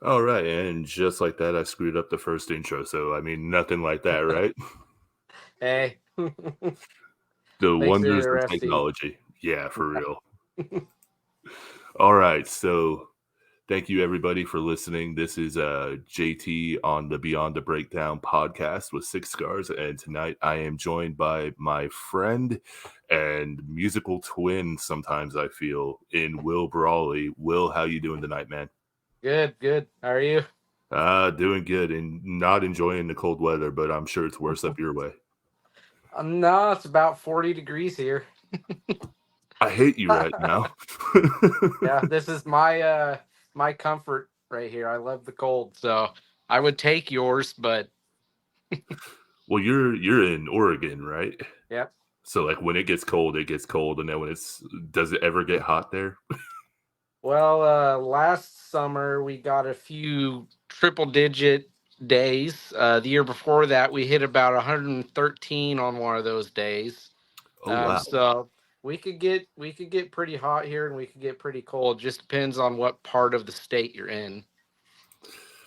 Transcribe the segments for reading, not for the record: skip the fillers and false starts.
All right, and just like that, I screwed up the first intro. So, I mean, nothing like that, right? Hey, The makes it wonders of interesting. technology. Yeah, for real. All right, so thank you everybody for listening. This is JT on the Beyond the Breakdown podcast with Six Scars, and tonight I am joined by my friend and musical twin. Sometimes I feel in Will Brawley. Will, how you doing tonight, man? Good. How are you? Doing good and not enjoying the cold weather, but I'm sure it's worse up your way. No, it's about 40 degrees here. I hate you right now. Yeah, this is my comfort right here. I love the cold, so I would take yours, but Well, you're in Oregon, right? yeah. So like when it gets cold, and then does it ever get hot there? Well, last summer we got a few triple digit days. The year before that we hit about 113 on one of those days. Oh wow. So we could get pretty hot here and we could get pretty cold. Just depends on what part of the state you're in.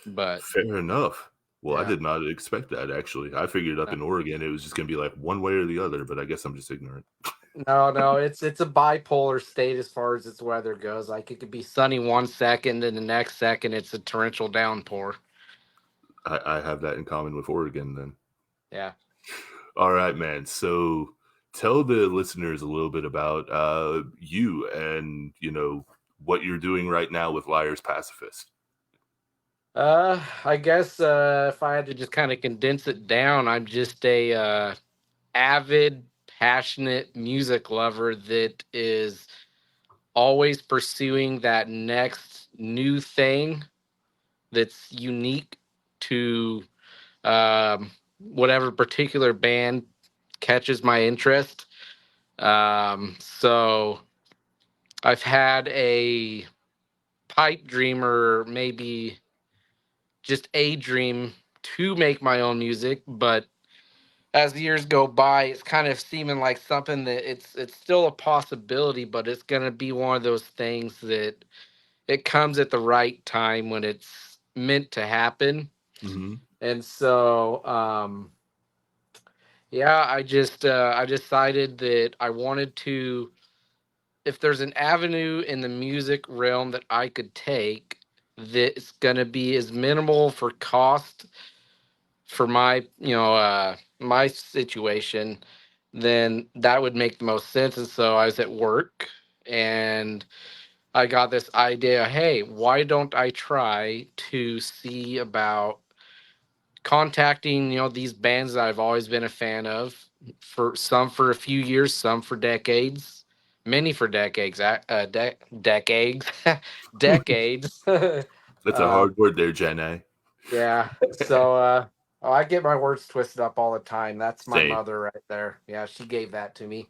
But Fair enough. Well, I yeah. did not expect that actually. I figured up No, in Oregon it was just gonna be like one way or the other, but I guess I'm just ignorant. no, it's a bipolar state as far as its weather goes. Like it could be sunny 1 second and the next second it's a torrential downpour. I have that in common with Oregon then. Yeah. All right, man. So tell the listeners a little bit about you and what you're doing right now with Liars Pacifist. I guess if I had to just kind of condense it down, I'm just a avid, passionate music lover that is always pursuing that next new thing that's unique to whatever particular band catches my interest. So I've had a pipe dream, or maybe just a dream, to make my own music, but as the years go by, it's kind of seeming like something that it's still a possibility, but it's gonna be one of those things that it comes at the right time when it's meant to happen. Mm-hmm. And so yeah, I decided that I wanted to, if there's an avenue in the music realm that I could take that's gonna be as minimal for cost for my my situation, then that would make the most sense. And so I was at work and I got this idea, hey, why don't I try to see about contacting, these bands that I've always been a fan of, for some for a few years, some for decades, many for decades, decades, decades. That's a uh, hard word there, Jenna. yeah. So oh, I get my words twisted up all the time. That's my Same. mother right there. Yeah, she gave that to me.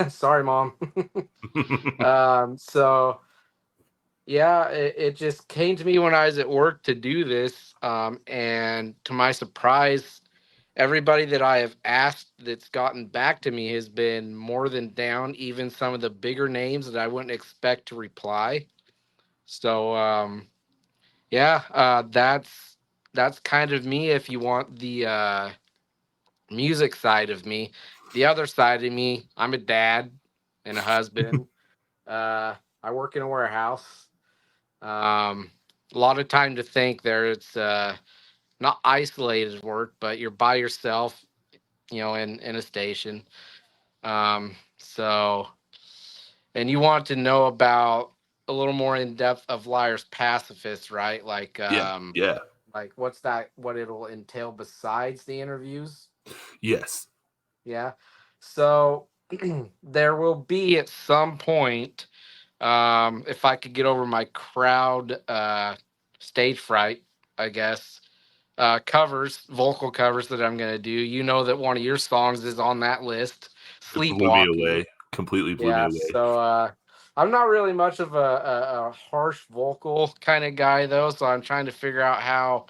Sorry, mom. So yeah, it just came to me when I was at work to do this. And to my surprise, everybody that I have asked that's gotten back to me has been more than down, even some of the bigger names that I wouldn't expect to reply. So yeah, that's kind of me. If you want the music side of me, the other side of me, I'm a dad and a husband. I work in a warehouse. Um, a lot of time to think there. It's not isolated work, but you're by yourself, in a station. So, and you want to know about a little more in depth of Liars Pacifist, right? Like, Yeah, yeah. Like, what's that? What it'll entail besides the interviews? Yes. Yeah. So there will be at some point, if I could get over my crowd stage fright, I guess, covers, vocal covers that I'm going to do. You know that one of your songs is on that list, It blew me Sleepwalking. away. Completely blew me Yeah. away. So I'm not really much of a harsh vocal kind of guy, though. So I'm trying to figure out how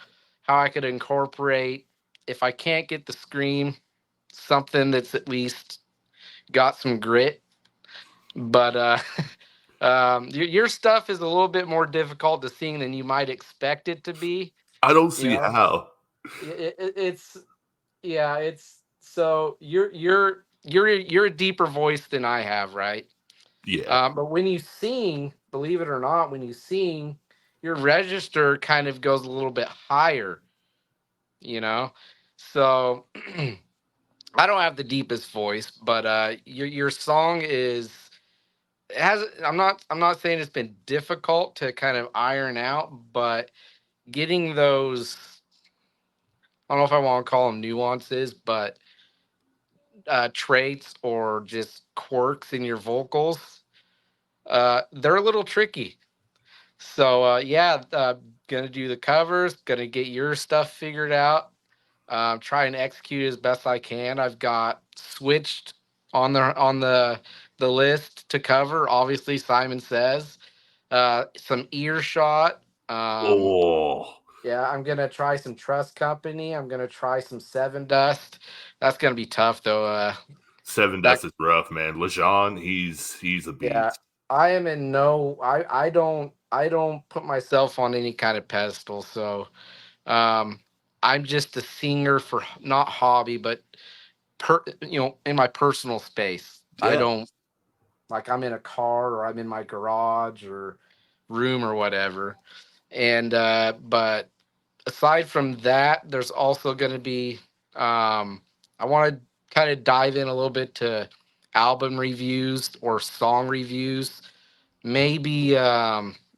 I could incorporate, if I can't get the scream, something that's at least got some grit. But your stuff is a little bit more difficult to sing than you might expect it to be. I don't You see know, how. it's yeah, it's so you're a deeper voice than I have, right? Yeah. But when you sing, believe it or not, when you sing, your register kind of goes a little bit higher. You know, so I don't have the deepest voice, but your song is it has I'm not saying it's been difficult to kind of iron out, but getting those, I don't know if I want to call them nuances, but traits or just quirks in your vocals, they're a little tricky. So yeah, gonna do the covers, gonna get your stuff figured out. Try and execute as best I can. I've got switched on the list to cover. Obviously, Simon Says. Some Earshot. Um, Oh, yeah, I'm gonna try some Trust Company. I'm gonna try some Seven Dust. That's gonna be tough though. Seven That Dust is rough, man. Lejean, he's a yeah, beast. I am in no. I don't put myself on any kind of pedestal. So um, I'm just a singer for not hobby, but in my personal space. I Yeah, don't like I'm in a car or I'm in my garage or room or whatever. And but aside from that, there's also going to be I want to kind of dive in a little bit to album reviews or song reviews, maybe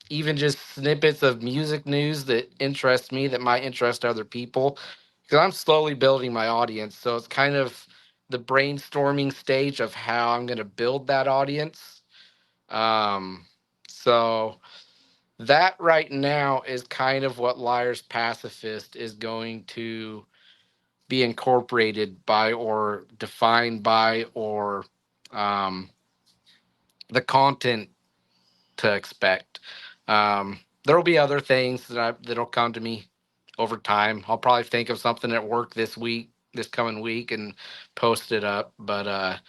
even just snippets of music news that interest me that might interest other people, because I'm slowly building my audience. So it's kind of the brainstorming stage of how I'm going to build that audience. Um, so that right now is kind of what Liars Pacifist is going to be incorporated by or defined by or um, the content to expect. There will be other things that'll come to me over time. I'll probably think of something at work this coming week, and post it up. But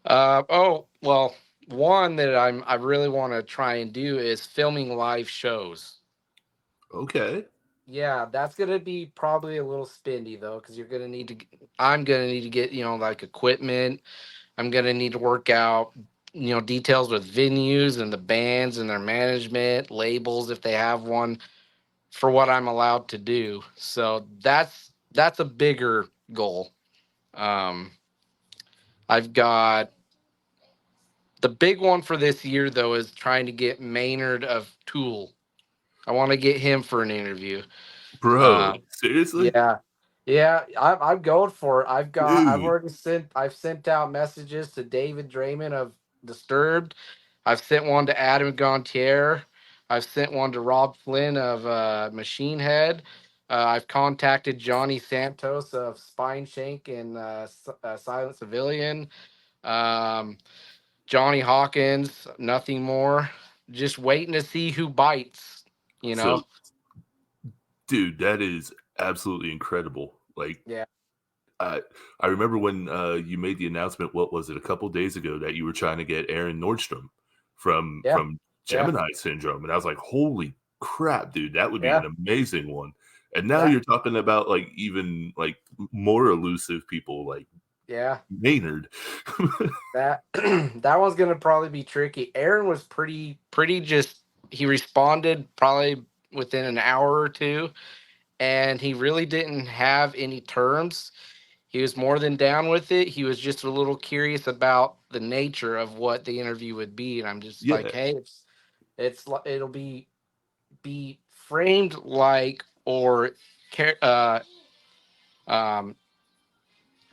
oh well, one that I really want to try and do is filming live shows. okay, Yeah, that's gonna be probably a little spendy though, because I'm gonna need to get like equipment. I'm gonna need to work out details with venues and the bands and their management, labels if they have one, for what I'm allowed to do. So that's a bigger goal. Um, I've got the big one for this year though is trying to get Maynard of Tool. I want to get him for an interview. bro. Um, Seriously, yeah, yeah, I'm going for it. dude. I've sent out messages to David Draymond of Disturbed. I've sent one to Adam Gontier. I've sent one to Rob Flynn of Machine Head. I've contacted Johnny Santos of Spine Shank and Silent Civilian. Um, Johnny Hawkins, nothing more. Just waiting to see who bites. You So, know? dude, that is absolutely incredible. Like, Yeah, I I remember when you made the announcement. What was it? A couple days ago that you were trying to get Aaron Nordstrom from yeah, yeah, Gemini Syndrome, and I was like, holy crap, dude, that would be an yeah, amazing one. And now yeah. you're talking about like even like more elusive people like Yeah, Maynard. that that one's gonna probably be tricky. Aaron was pretty just he responded probably within an hour or two, and he really didn't have any terms. He was more than down with it. He was just a little curious about the nature of what the interview would be, and I'm just like, Yeah, hey, it'll be framed like or um,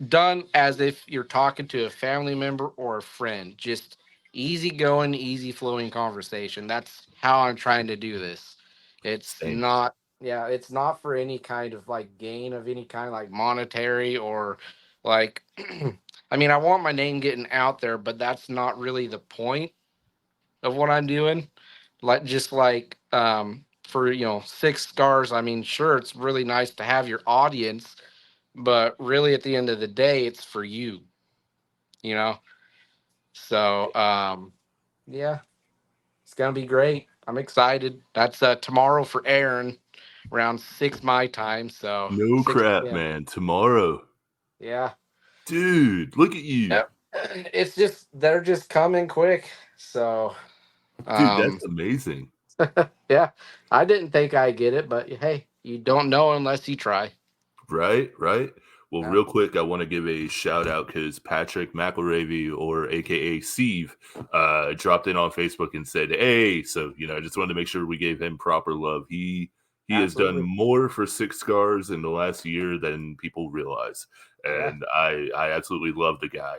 done as if you're talking to a family member or a friend. Just easy going, easy flowing conversation. That's how I'm trying to do this. It's Same. not, yeah, it's not for any kind of like gain of any kind, like monetary or like, I mean, I want my name getting out there, but that's not really the point of what I'm doing. Like, just like, for, Six Scars, I mean, sure, it's really nice to have your audience, but really at the end of the day, it's for you, you know? So, yeah, it's gonna be great. I'm excited. That's tomorrow for Aaron, around 6 my time, so No 6 crap, p.m. man. Tomorrow. Yeah. Dude, look at you. Yep. It's just they're just coming quick. So, Dude, that's um amazing. yeah, I didn't think I'd get it, but hey, you don't know unless you try. Right, right. Well, Yeah. real quick, I want to give a shout out because Patrick McElravy, or AKA Steve, dropped in on Facebook and said, "Hey," so I just wanted to make sure we gave him proper love. He has done Absolutely. more for Six Scars in the last year than people realize, Yeah. and I absolutely love the guy.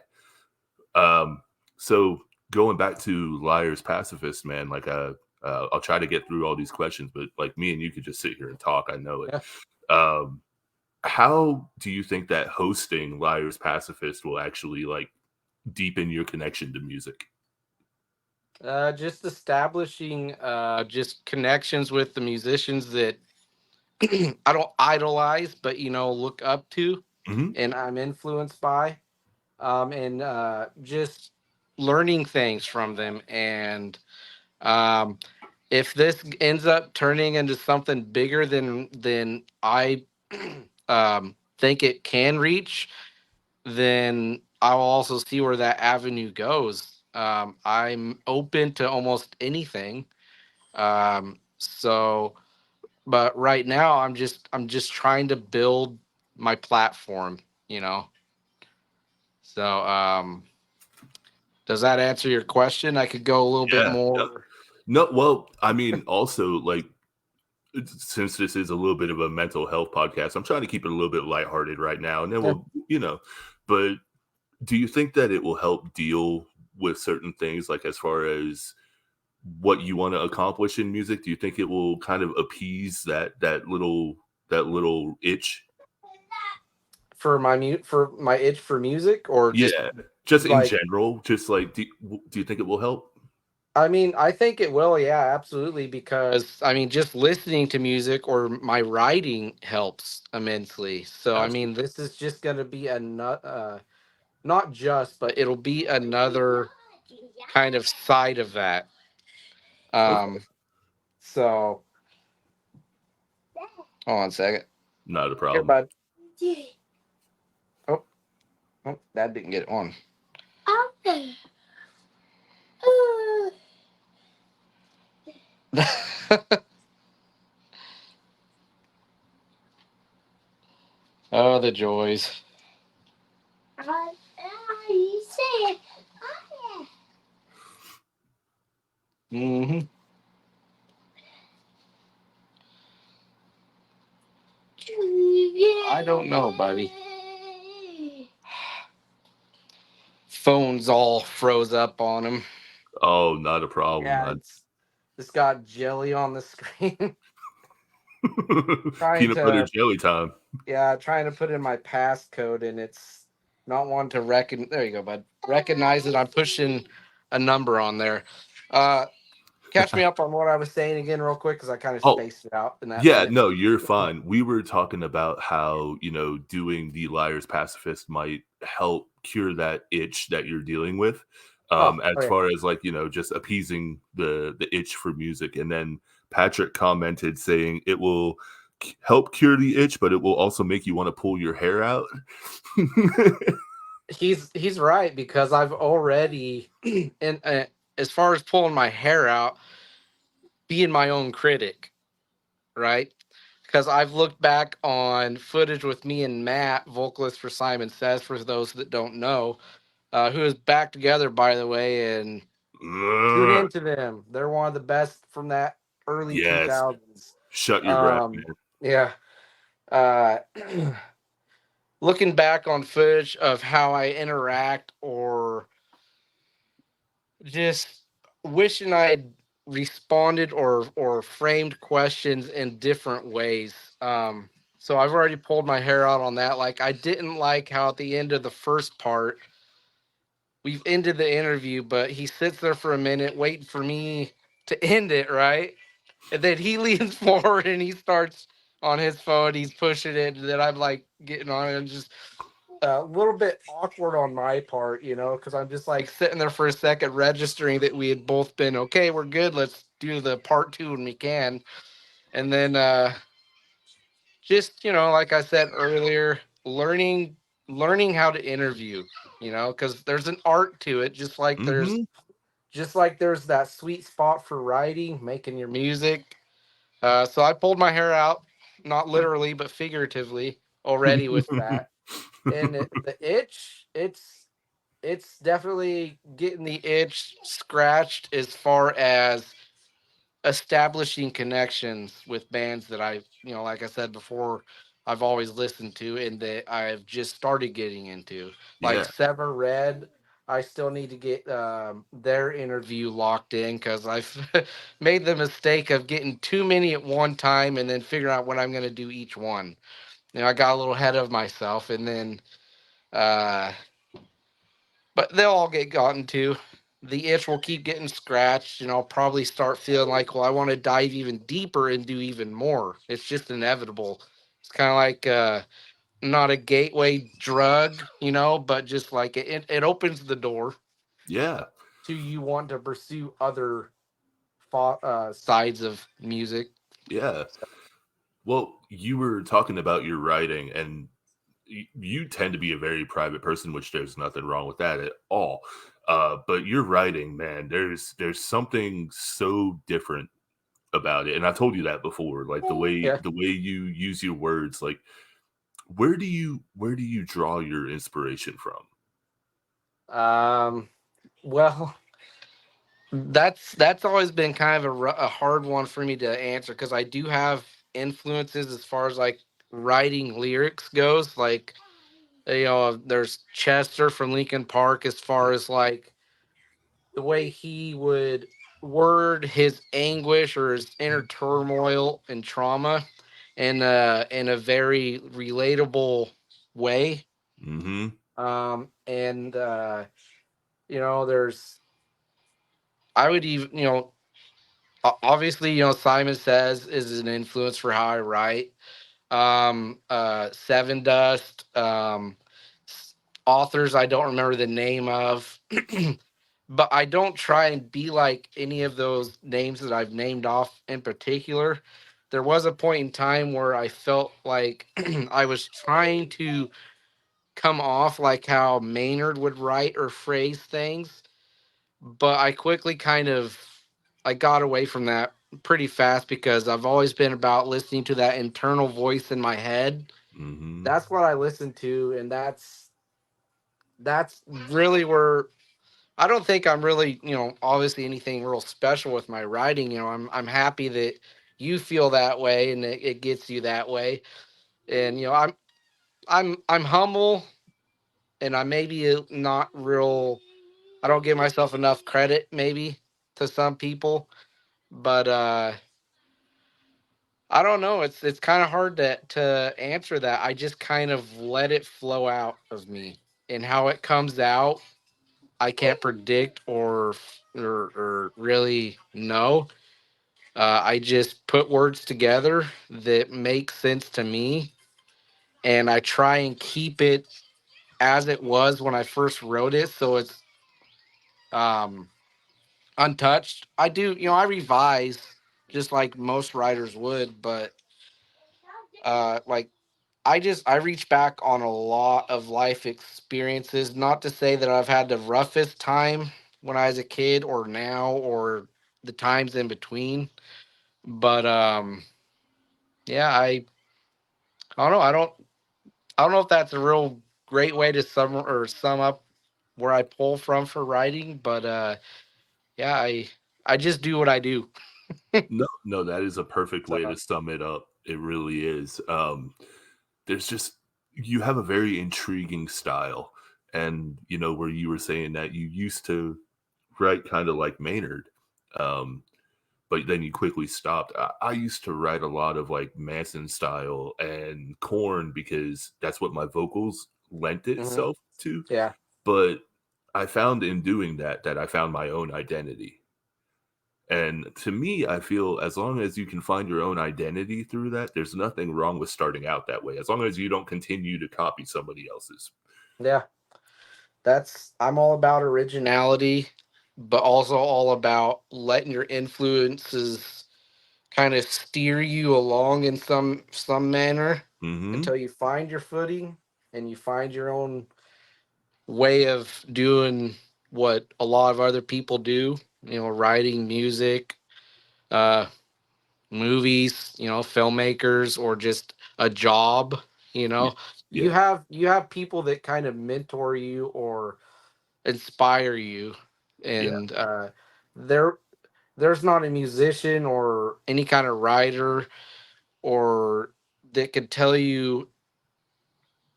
Um, so going back to Liars Pacifist, man, like I'll try to get through all these questions, but like me and you could just sit here and talk. I know it. Yeah. Um, how do you think that hosting Liars Pacifist will actually like deepen your connection to music? Just establishing just connections with the musicians that I don't idolize, but look up to, Hmm. and I'm influenced by, and just learning things from them. And um, if this ends up turning into something bigger than I think it can reach, then I'll also see where that avenue goes. I'm open to almost anything. So, but right now I'm just trying to build my platform, you know. So, does that answer your question? I could go a little bit Yeah. Yeah. more. No, well, I mean, also like since this is a little bit of a mental health podcast, I'm trying to keep it a little bit lighthearted right now, and then Yeah. we'll. But do you think that it will help deal with certain things, like as far as what you want to accomplish in music? Do you think it will kind of appease that little itch? For my itch for music, or just Yeah, just in like, general, just like do you think it will help? I mean, I think it will, yeah, absolutely, because I mean, just listening to music or my writing helps immensely. So, I mean, Absolutely. this is just going to be not just, but it'll be another kind of side of that. Okay, Um, so hold on a second. not a Here, problem. bud. Oh, oh, that didn't get it on. Oh, the joys. Hmm. I don't know, buddy. Phone's all froze up on him. Oh, not a problem. Yeah, it's got jelly on the screen. trying Peanut butter to jelly time. Yeah, trying to put in my passcode, and it's not wanting to there you go, bud. Recognize it. I'm pushing a number on there. Uh Catch me up on what I was saying again real quick, because I kind of Oh, spaced it out in that yeah, minute. no, you're fine. We were talking about how, doing the Liars Pacifist might help cure that itch that you're dealing with. Oh, As okay. far as like, just appeasing the itch for music. And then Patrick commented saying it will help cure the itch, but it will also make you want to pull your hair out. He's right, because I've already in as far as pulling my hair out, being my own critic, right? Because I've looked back on footage with me and Matt, vocalist for Simon Says, for those that don't know, who is back together, by the way, and tune into them. They're one of the best from that early Yes. 2000s. Shut your breath, Um, man. Yeah. Uh, looking back on footage of how I interact, or just wishing I had responded or framed questions in different ways. So I've already pulled my hair out on that. Like, I didn't like how at the end of the first part we've ended the interview, but he sits there for a minute waiting for me to end it, right? And then he leans forward and he starts on his phone. He's pushing it, and then I'm like getting on it, and just a little bit awkward on my part, because I'm just like sitting there for a second, registering that we had both been okay. We're good. Let's do the part two when we can, and then just like I said earlier, learning how to interview. Because there's an art to it, Mm-hmm. just like there's that sweet spot for writing, making your music. So I pulled my hair out, not literally but figuratively, already with that. And the itch, it's definitely getting the itch scratched as far as establishing connections with bands that like I said before, I've always listened to and that I've just started getting into. Like Yeah. Sever Red, I still need to get their interview locked in, because I've made the mistake of getting too many at one time and then figuring out what I'm going to do each one. I got a little ahead of myself, and then uh, but they'll all get gotten to. The itch will keep getting scratched, and I'll probably start feeling like, well, I want to dive even deeper and do even more. It's just inevitable. It's kind of like not a gateway drug, but just like it opens the door Yeah. to you want to pursue other sides of music. Yeah. Well, you were talking about your writing, and you tend to be a very private person, which there's nothing wrong with that at all. But your writing, man, there's something so different about it, and I told you that before. Like Yeah. the way you use your words, like where do you draw your inspiration from? Um. Well, that's always been kind of a hard one for me to answer, because I do have influences as far as like writing lyrics goes. Like, there's Chester from Linkin Park, as far as like the way he would word his anguish or his inner turmoil and trauma in a very relatable way. Mm-hmm. And there's I would even obviously, Simon Says is an influence for how I write. Seven Dust, authors I don't remember the name of, but I don't try and be like any of those names that I've named off in particular. There was a point in time where I felt like I was trying to come off like how Maynard would write or phrase things, but I quickly I got away from that pretty fast, because I've always been about listening to that internal voice in my head. Mm-hmm. That's what I listen to, and that's really where I don't think I'm really, obviously anything real special with my writing. I'm happy that you feel that way and it gets you that way. And I'm humble, and I maybe not real. I don't give myself enough credit maybe to some people, but I don't know. It's kind of hard to answer that. I just kind of let it flow out of me, and how it comes out, I can't predict or really know. I just put words together that make sense to me, and I try and keep it as it was when I first wrote it, so it's um, untouched. I do, I revise just like most writers would, but like I reach back on a lot of life experiences. Not to say that I've had the roughest time when I was a kid or now or the times in between, but yeah, I don't know. I don't know if that's a real great way to sum up where I pull from for writing, but yeah, I just do what I do. No, no, that is a perfect way So to sum it up. It really is. There's just you have a very intriguing style, and where you were saying that you used to write kind of like Maynard, um, but then you quickly stopped. I used to write a lot of like Manson style and Corn because that's what my vocals lent Hmm. itself to. Yeah. But I found in doing that I found my own identity. And to me, I feel as long as you can find your own identity through that, there's nothing wrong with starting out that way. As long as you don't continue to copy somebody else's. Yeah. I'm all about originality, but also all about letting your influences kind of steer you along in some manner Mm-hmm. until you find your footing and you find your own way of doing what a lot of other people do, writing music, uh movies, filmmakers, or just a job. Yeah. You Yeah. have people that kind of mentor you or inspire you, Yeah. and there there's not a musician or any kind of writer or that could tell you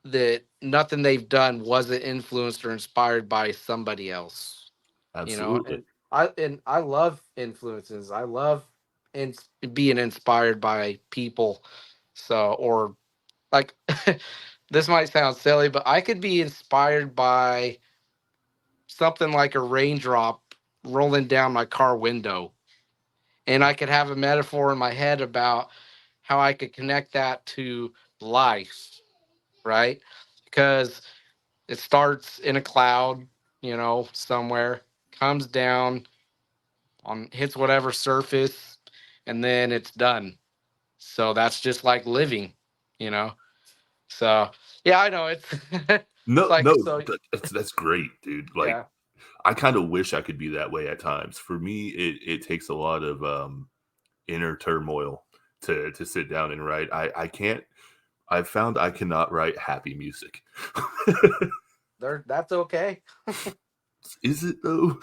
that nothing they've done wasn't influenced or inspired by somebody else. Absolutely. And I love influences. I love in, being inspired by people. So, or like, this might sound silly, but I could be inspired by something like a raindrop rolling down my car window, and I could have a metaphor in my head about how I could connect that to life, right? Because it starts in a cloud, somewhere, comes down on, hits whatever surface, and then it's done. So that's just like living, you know. So yeah, I know it's it's No, like, no, so that's great, dude. Like yeah. I kind of wish I could be that way at times. For me, it takes a lot of inner turmoil to sit down and write. I can't. I've found I cannot write happy music. That's okay. Is it though?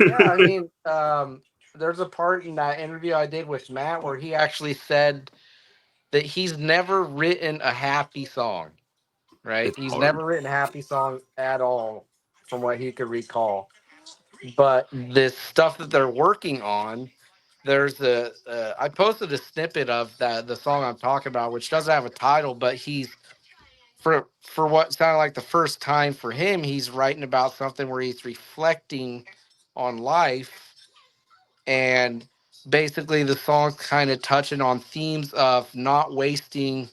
Yeah, I mean, there's a part in that interview I did with Matt where he actually said that he's never written a happy song, right? It's He's hard. never written happy songs at all, from what he could recall. But this stuff that they're working on, there's I posted a snippet of the song I'm talking about, which doesn't have a title, but he's, for what sounded like the first time for him, he's writing about something where he's reflecting on life, and basically the song's kind of touching on themes of not wasting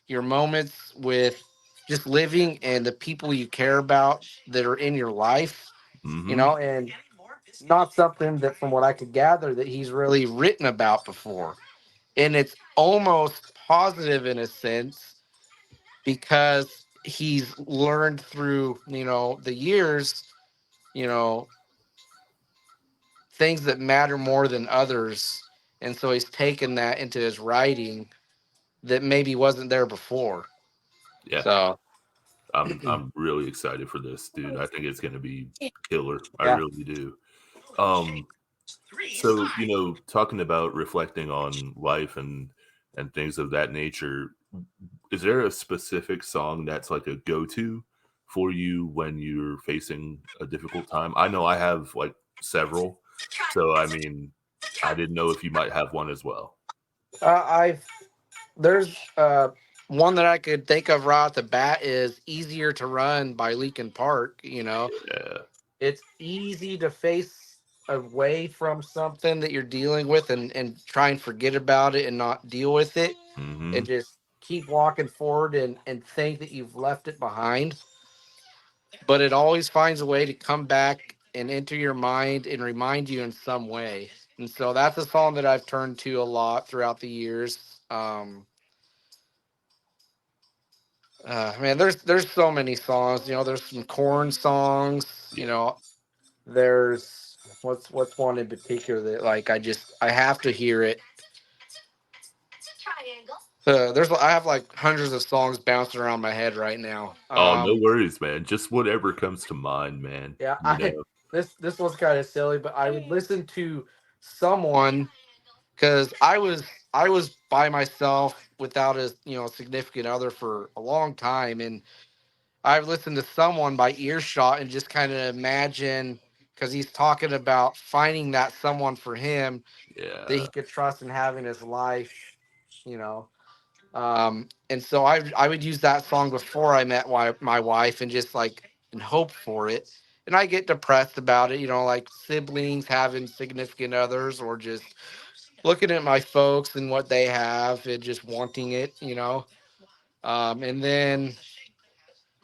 your moments with just living and the people you care about that are in your life, Hmm. and not something that, from what I could gather, that he's really written about before. And it's almost positive in a sense because he's learned through, the years, you know, things that matter more than others. And so he's taken that into his writing that maybe wasn't there before. Yeah, So, I'm really excited for this, dude. I think it's gonna be killer. I yeah. really do. Um, so talking about reflecting on life and things of that nature, is there a specific song that's like a go-to for you when you're facing a difficult time? I know I have like several, so I mean, I didn't know if you might have one as well. I've There's one that I could think of right off the bat is "Easier to Run" by Linkin Park. Yeah. It's easy to face away from something that you're dealing with, and try and forget about it and not deal with it, and Hmm. just keep walking forward, and think that you've left it behind. But it always finds a way to come back and enter your mind and remind you in some way. And so that's a song that I've turned to a lot throughout the years. Man, there's so many songs. There's some corn songs. Yeah. There's, what's one in particular that, like, I have to hear it. I have like hundreds of songs bouncing around my head right now. Oh, no worries, man. Just whatever comes to mind, man. Yeah, You know. this was kind of silly, but I would listen to someone because I was by myself without a significant other for a long time, and I've listened to someone by earshot and just kind of imagine, because he's talking about finding that someone for him that he Yeah. could trust and have in his life, you know. And so I would use that song before I met my wife and just like and hope for it. And I get depressed about it, like siblings having significant others or just looking at my folks and what they have and just wanting it. And then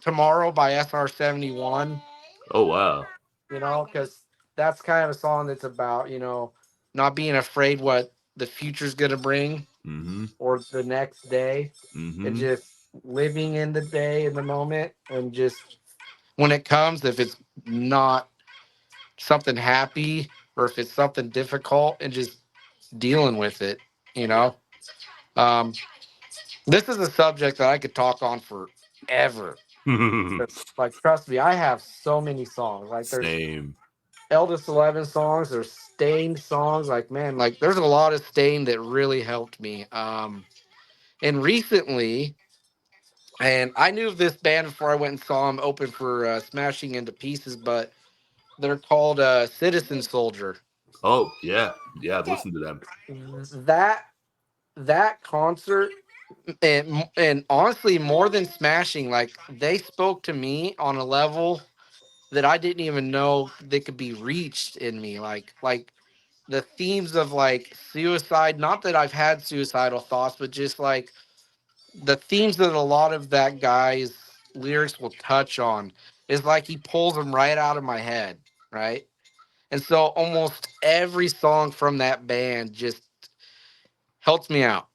Tomorrow by SR71, Oh wow. because that's kind of a song that's about, not being afraid what the future's going to bring Mm-hmm. or the next day, and Mm-hmm. just living in the day, in the moment, and just when it comes, if it's not something happy or if it's something difficult, and just dealing with it, you know. Um, this is a subject that I could talk on forever. Like, trust me, I have so many songs. Like, there's Same. Eldest 11 songs, there's Stain songs. Like, man, like, there's a lot of Stain that really helped me. And recently, and I knew of this band before I went and saw them open for Smashing Into Pieces, but they're called Citizen Soldier. Oh yeah. Yeah, I've listened to them. That that concert, and honestly, more than Smashing, like, they spoke to me on a level that I didn't even know they could be reached in me. Like the themes of like suicide. Not that I've had suicidal thoughts, but just like the themes that a lot of that guy's lyrics will touch on is like he pulls them right out of my head, right? And so almost every song from that band just helps me out.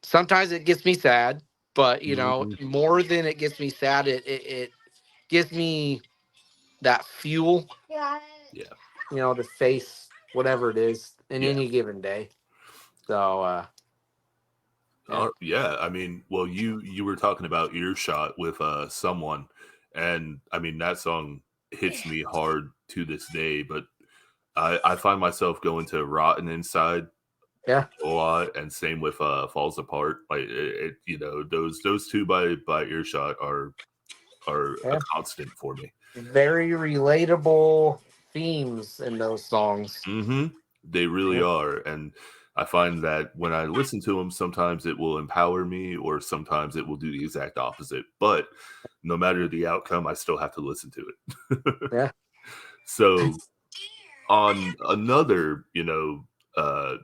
Sometimes it gets me sad, but Hmm. more than it gets me sad, it gives me that fuel, Yeah. to face whatever it is in Yeah. any given day. So yeah. Yeah. I mean, well, you were talking about earshot with someone, and I mean that song hits me hard to this day. But I find myself going to Rotten Inside Yeah. a lot, and same with Falls Apart. Like those two by earshot are a Yeah. constant for me. Very relatable themes in those songs. Hmm. They really Yeah. are, and I find that when I listen to them, sometimes it will empower me, or sometimes it will do the exact opposite. But no matter the outcome, I still have to listen to it. Yeah. So, on another, uh,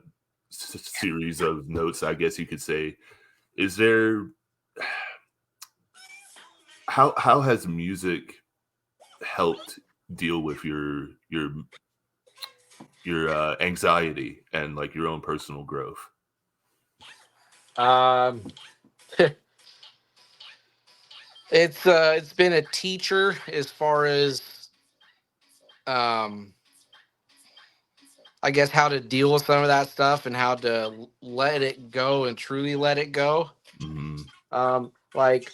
series of notes, I guess you could say, is there how has music helped deal with your anxiety and like your own personal growth? Um, it's been a teacher as far as um I guess how to deal with some of that stuff and how to let it go and truly let it go. Mhm. Like,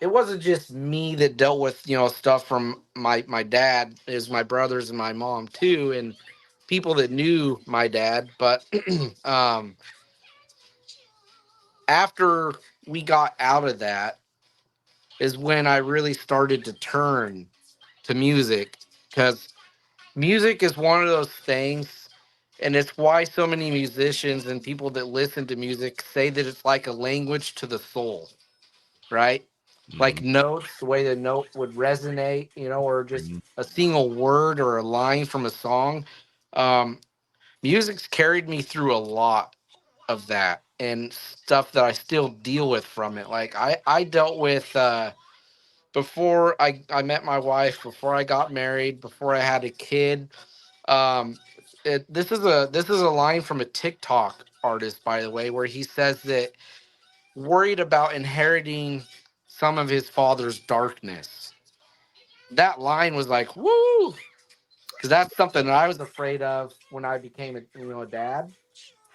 it wasn't just me that dealt with stuff from my dad, is my brothers and my mom too, and people that knew my dad. But um after we got out of that is when I really started to turn to music, because music is one of those things, and it's why so many musicians and people that listen to music say that it's like a language to the soul, right? Like Mhm. notes, the way the note would resonate, or just Mhm. a single word or a line from a song. Um, Music's carried me through a lot of that and stuff that I still deal with from it. Like, I dealt with before I met my wife, before I got married, before I had a kid. Um, this is a line from a TikTok artist, by the way, where he says that worried about inheriting some of his father's darkness. That line was like, woo, because that's something that I was afraid of when I became a dad.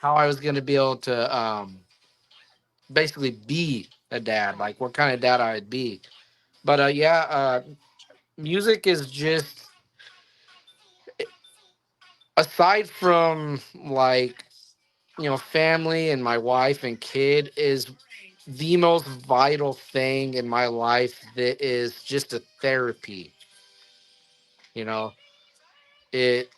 How I was going to be able to basically be a dad, like what kind of dad I'd be. But yeah, music is just, aside from like family and my wife and kid is the most vital thing in my life that is just a therapy. You know, it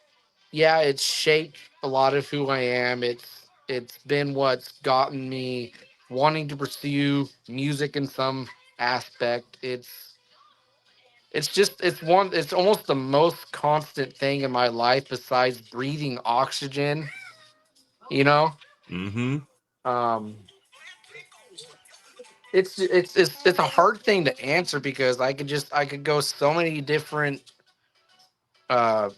yeah, it's shaped a lot of who I am. It's been what's gotten me wanting to pursue music in some aspect. It's almost the most constant thing in my life besides breathing oxygen, you know? Mm-hmm. Um it's a hard thing to answer because I could go so many different uh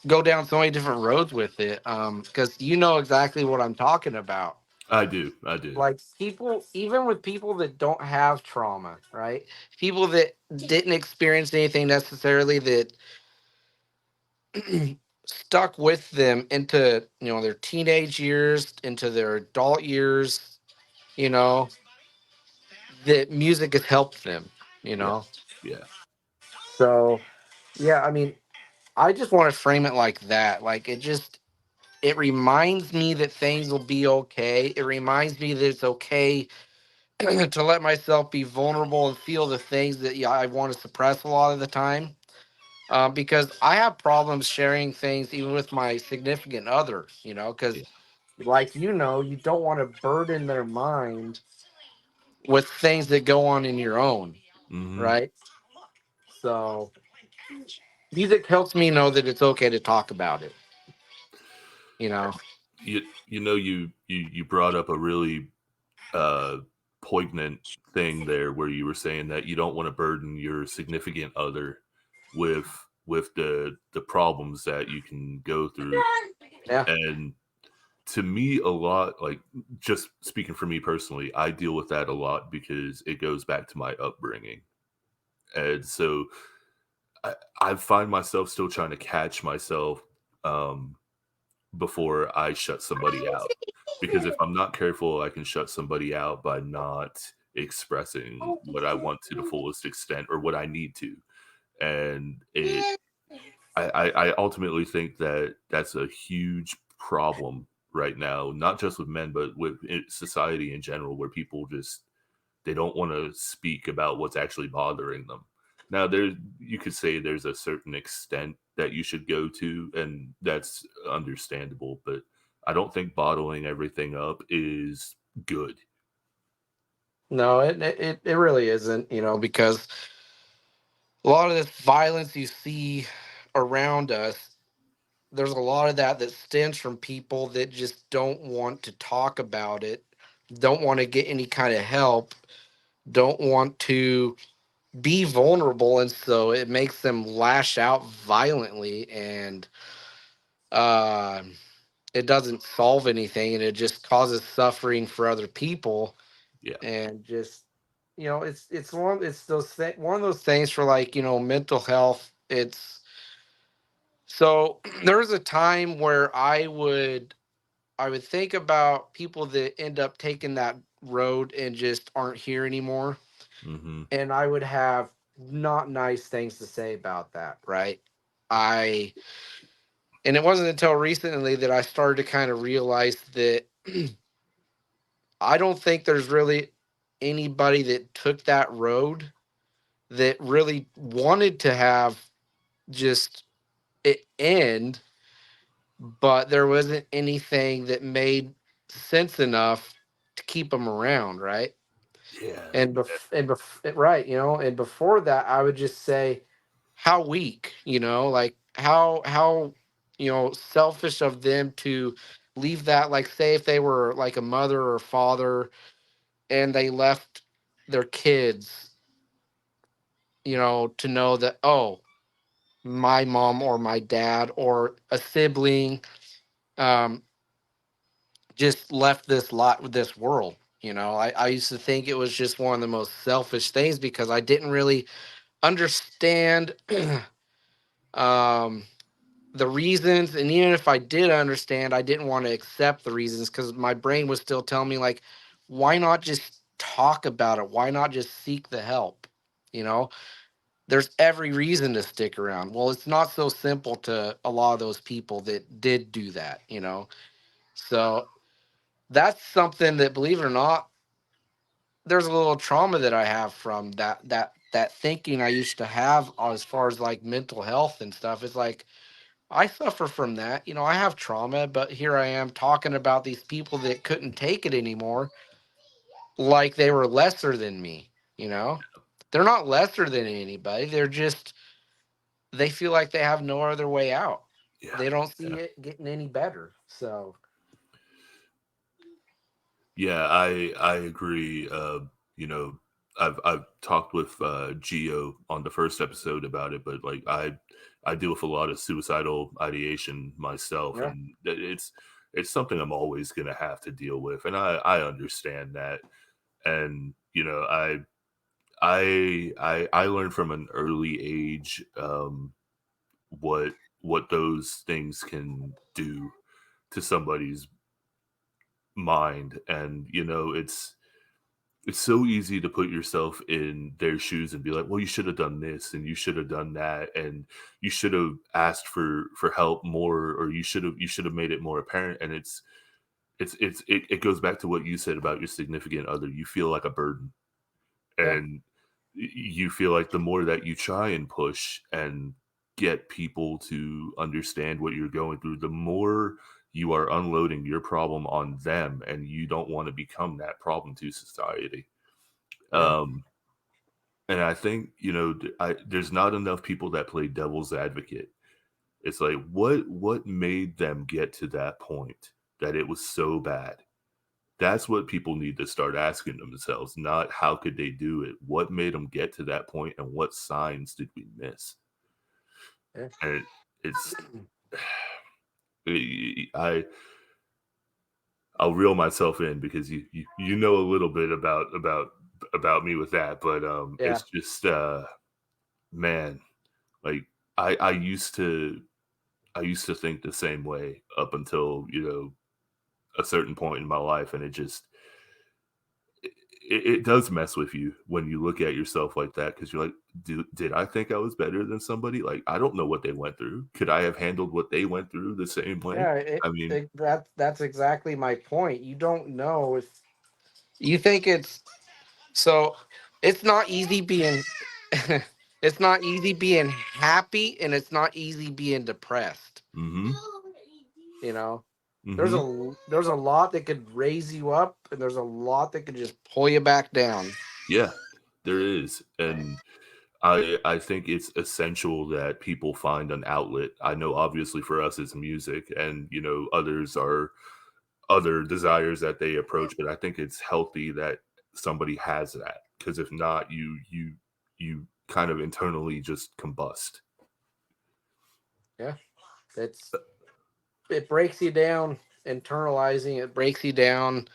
go down so many different roads with it. Because you know exactly what I'm talking about. I do. I do. Like people, even with people that don't have trauma, right? People that didn't experience anything necessarily that stuck with them into their teenage years, into their adult years, you know, that music has helped them, you Yeah. know. Yeah. So yeah, I mean, I just want to frame it like that. Like it reminds me that things will be okay. It reminds me that it's okay to let myself be vulnerable and feel the things that I want to suppress a lot of the time. Because I have problems sharing things even with my significant other, because Yeah. like you don't want to burden their mind with things that go on in your own, Mm-hmm. right? So music helps me know that it's okay to talk about it, you know. You brought up a really uh poignant thing there where you were saying that you don't want to burden your significant other with the problems that you can go through. Yeah. And to me, a lot, like, just speaking for me personally, I deal with that a lot because it goes back to my upbringing. And so I find myself still trying to catch myself um before I shut somebody out. Because if I'm not careful, I can shut somebody out by not expressing what I want to the fullest extent or what I need to. And I ultimately think that that's a huge problem right now, not just with men, but with society in general, where people just they don't want to speak about what's actually bothering them. Now, there you could say there's a certain extent that you should go to, and that's understandable. But I don't think bottling everything up is good. No, it really isn't, because a lot of this violence you see around us, there's a lot of that stems from people that just don't want to talk about it, don't want to get any kind of help, don't want to be vulnerable, and so it makes them lash out violently, and uh, it doesn't solve anything, and it just causes suffering for other people, Yeah. and just one of those things for like mental health. It's so there was a time where I would think about people that end up taking that road and just aren't here anymore. Hmm. And I would have not nice things to say about that, right? I and it wasn't until recently that I started to kind of realize that I don't think there's really anybody that took that road that really wanted to have just it end, but there wasn't anything that made sense enough to keep them around, right? Yeah. Right, and before that, I would just say how weak, like how selfish of them to leave that. Like, say if they were like a mother or father and they left their kids, to know that, oh, my mom or my dad or a sibling um just left this world. I used to think it was just one of the most selfish things because I didn't really understand um the reasons, and even if I did understand, I didn't want to accept the reasons because my brain was still telling me, like, why not just talk about it? Why not just seek the help? you know there's every reason to stick around. Well, it's not so simple to a lot of those people that did do that. So that's something that, believe it or not, there's a little trauma that I have from that thinking I used to have as far as like mental health and stuff. It's like I suffer from that. You know, I have trauma, but here I am talking about these people that couldn't take it anymore like they were lesser than me, you know? They're not lesser than anybody. They're just they feel like they have no other way out. Yeah. They don't see Yeah. it getting any better. So, Yeah, I agree. You know, I've talked with Geo on the first episode about it, but like I deal with a lot of suicidal ideation myself, yeah, and it's something I'm always gonna have to deal with, and I understand that, and you know I learned from an early age what those things can do to somebody's mind, and you know it's so easy to put yourself in their shoes and be like, well, you should have done this and you should have done that and you should have asked for help more, or you should have made it more apparent. And it goes back to what you said about your significant other. You feel like a burden, yeah, and you feel like the more that you try and push and get people to understand what you're going through, the more you are unloading your problem on them, and you don't want to become that problem to society. yeah, um and I think, you know, there's not enough people that play devil's advocate. It's like, what made them get to that point, that it was so bad? That's what people need to start asking themselves, not how could they do it? What made them get to that point, and what signs did we miss? yeah, And it's I I'll reel myself in because you know a little bit about me with that, but yeah, it's just man, like I used to think the same way up until, you know, a certain point in my life, and it does mess with you when you look at yourself like that, because you're like, did I think I was better than somebody? Like, I don't know what they went through. Could I have handled what they went through the same way? yeah. I mean, That's exactly my point. You don't know if you think it's so. It's not easy being. It's not easy being happy, and it's not easy being depressed. mm-hmm, You know, mm-hmm. there's a lot that could raise you up, and there's a lot that could just pull you back down. Yeah, there is. And I think it's essential that people find an outlet. I know obviously for us it's music, and you know, others are other desires that they approach, but I think it's healthy that somebody has that, because if not, you kind of internally just combust. Yeah, it's it breaks you down. Internalizing it breaks you down.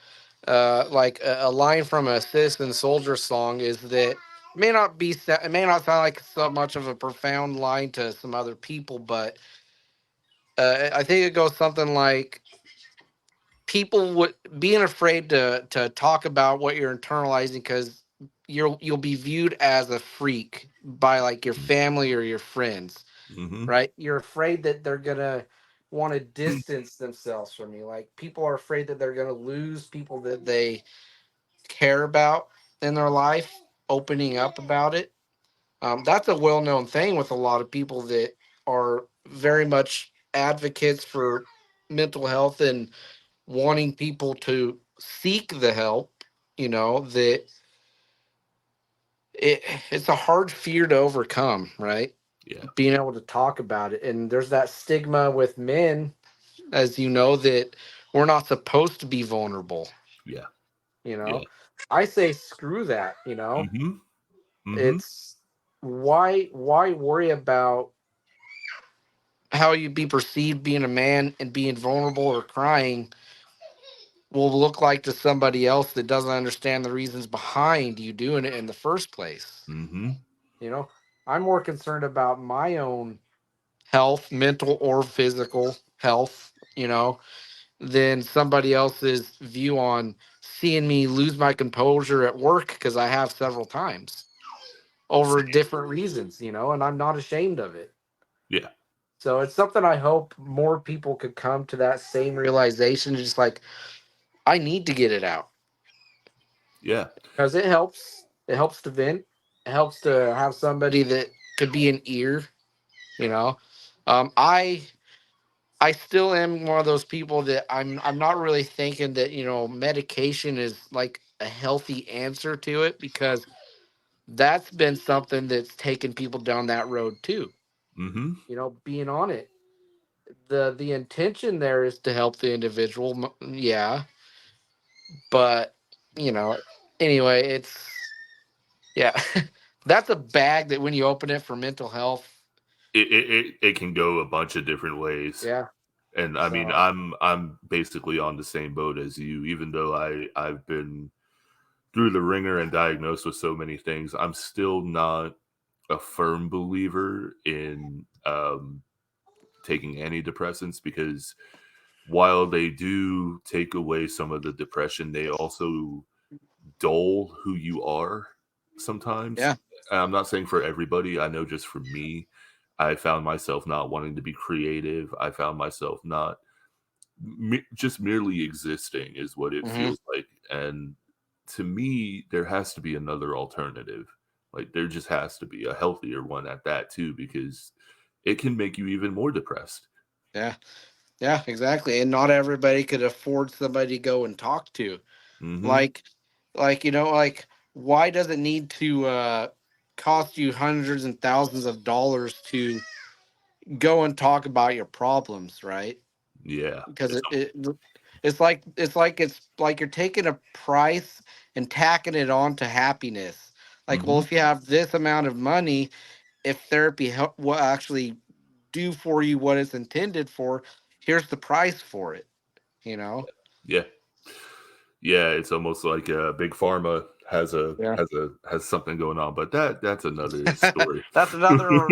Like a line from a Citizen Soldier song is that it may not sound like so much of a profound line to some other people, but I think it goes something like people would being afraid to talk about what you're internalizing because you'll be viewed as a freak by like your family or your friends, Mm-hmm. right? You're afraid that they're gonna want to distance themselves from you. Like people are afraid that they're gonna lose people that they care about in their life, opening up about it. That's a well-known thing with a lot of people that are very much advocates for mental health and wanting people to seek the help. You know that it it's a hard fear to overcome, right? Yeah, Being able to talk about it, and there's that stigma with men, as you know, that we're not supposed to be vulnerable. yeah, You yeah. know, I say screw that. You know, Mm-hmm. Mm-hmm. it's why worry about how you be perceived being a man and being vulnerable or crying will look like to somebody else that doesn't understand the reasons behind you doing it in the first place. Mm-hmm. You know, I'm more concerned about my own health, mental or physical health, you know, than somebody else's view on seeing me lose my composure at work because I have several times over Same. different reasons, you know, and I'm not ashamed of it. Yeah. So it's something I hope more people could come to that same realization. Just like, I need to get it out Yeah. because it helps. It helps to vent. It helps to have somebody that could be an ear. You know, um, I I still am one of those people that I'm not really thinking that medication is like a healthy answer to it, because that's been something that's taken people down that road too. Mm-hmm. Being on it, the intention there is to help the individual, yeah, but you know anyway, yeah. That's a bag that when you open it for mental health. It can go a bunch of different ways. Yeah. And I mean, So I'm basically on the same boat as you, even though I've been through the ringer and diagnosed with so many things. I'm still not a firm believer in taking antidepressants, because while they do take away some of the depression, they also dull who you are sometimes. yeah. And I'm not saying for everybody. I know just for me, I found myself not wanting to be creative. I found myself not just merely existing is what it Hmm. feels like. And to me, there has to be another alternative. Like there just has to be a healthier one at that too, because it can make you even more depressed. Yeah. Yeah, exactly. And not everybody could afford somebody to go and talk to. Mm-hmm. Like, like, why does it need to cost you hundreds and thousands of dollars to go and talk about your problems, right? Yeah. Because it's like you're taking a price and tacking it on to happiness. Like, well, Mm-hmm. if you have this amount of money, if therapy will actually do for you what it's intended for, here's the price for it. You know? Yeah. Yeah. It's almost like big pharma Yeah. has something going on, but that's another story. That's another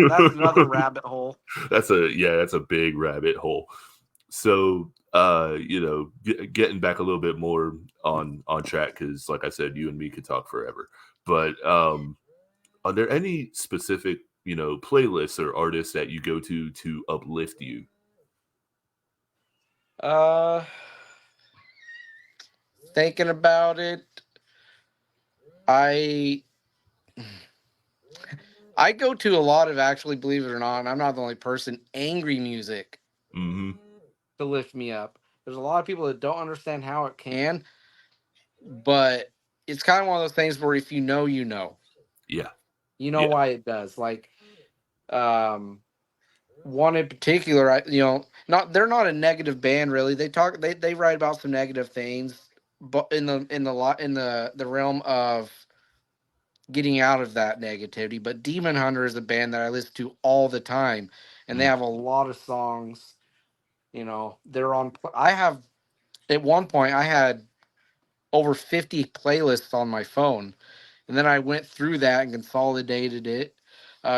rabbit hole. That's a big rabbit hole. So getting back a little bit more on track, because like I said, you and me could talk forever. But are there any specific playlists or artists that you go to uplift you? Uh, Thinking about it, I I go to a lot of, actually, believe it or not, and I'm not the only person, angry music Hmm. to lift me up. There's a lot of people that don't understand how it can, but it's kind of one of those things where if you know, you know, Yeah. you know Yeah. why it does. Like, um, one in particular, not they're not a negative band really. They write about some negative things, but in the realm of getting out of that negativity. But Demon Hunter is a band that I listen to all the time, and they Mm. have a lot of songs. They're on. I have At one point I had over 50 playlists on my phone, and then I went through that and consolidated it.